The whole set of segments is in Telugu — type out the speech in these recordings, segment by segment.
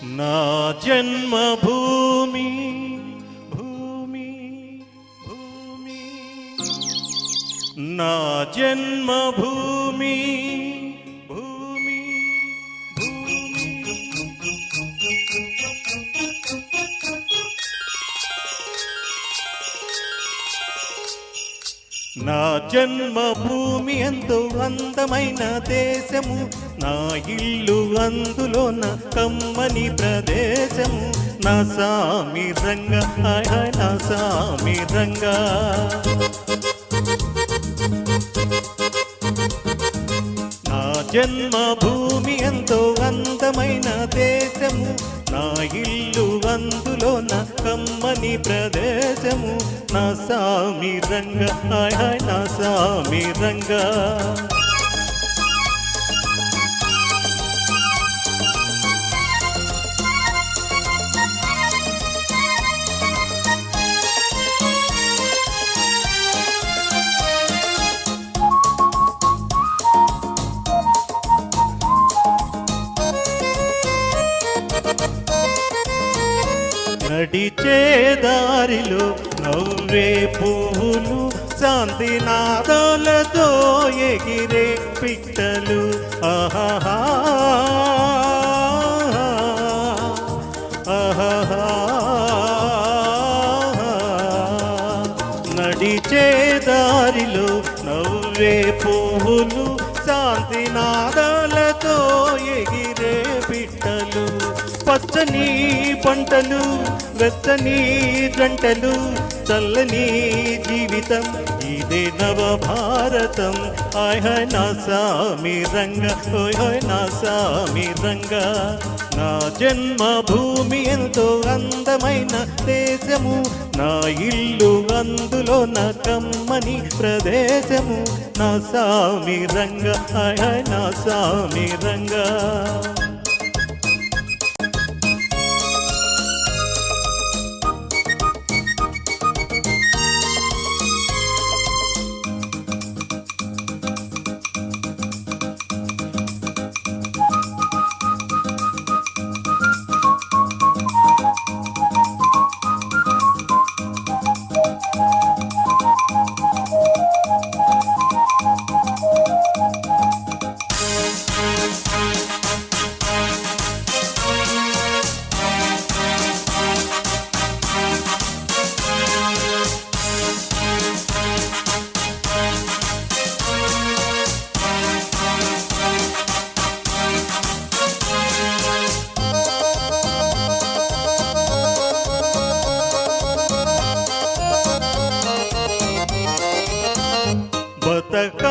నా జన్మభూమి భూమి భూమి నా జన్మభూమి భూమి భూమి నా జన్మభూమి ఎంతో అందమైన దేశము, నా ఇల్లు అందులోన కమ్మని ప్రదేశము. నా సామి రంగ నా సామి రంగ. నా జన్మభూమి ఎంతో అందమైన దేశము, నా ఇల్లు అందులోన కమ్మని ప్రదేశము. నా సామి రంగ నా సామి రంగ. నడిచే దారిలో నవ్వే పువ్వులు, శాంతి నాదాలతో ఎగిరే పిట్టలు. ఆహాహా ఆహాహా. నడిచే దారిలో నవ్వే పువ్వులు, శాంతి నాదాలతో ఎగిరే పిట్టలు. పచ్చని పంటలు, వెచ్చని జంటలు, చల్లని జీవితం, ఇదే నవ భారతం. హాయ్ హాయ్ నా సామి రంగ, ఓయ్ హాయ్ నా సామి రంగ. నా జన్మభూమి ఎంతో అందమైన దేశము, నా ఇల్లు అందులో నా కమ్మని ప్రదేశము. నా సామి రంగ, హాయ్ హాయ్ నా సామి రంగ.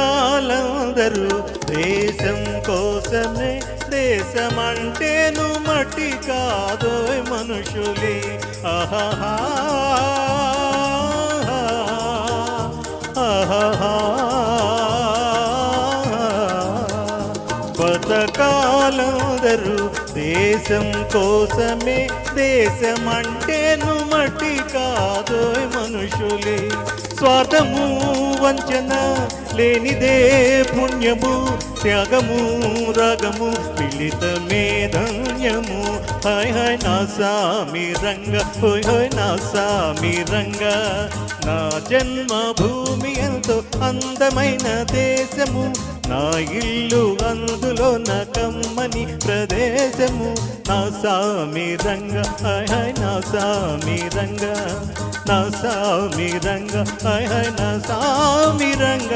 బతకాలందరూ దేశం కోసమే, దేశమంటేను మట్టి కాదోయ్ మనుషులే. ఆహాహా ఆహాహా. బతకాలందరూ దేశం కోసమే, దేశమంటేను మట్టి కాదోయ్ మనుషులే. స్వార్థము వంచన లేనిదే పుణ్యము, త్యాగము రాగము మిళితమే ధన్యము. హాయ్ హాయ్ నా సామి రంగ, హోయ్ హోయ్ నా సామి రంగ. నా జన్మభూమి ఎంతో అందమైన దేశము, నా ఇల్లు అందులో నా కమ్మని ప్రదేశము. నా సామి రంగ, హాయ్ హాయ్ నా సామి రంగ. నా సామి రంగ, హాయ్ హాయ్ నా సామి రంగ.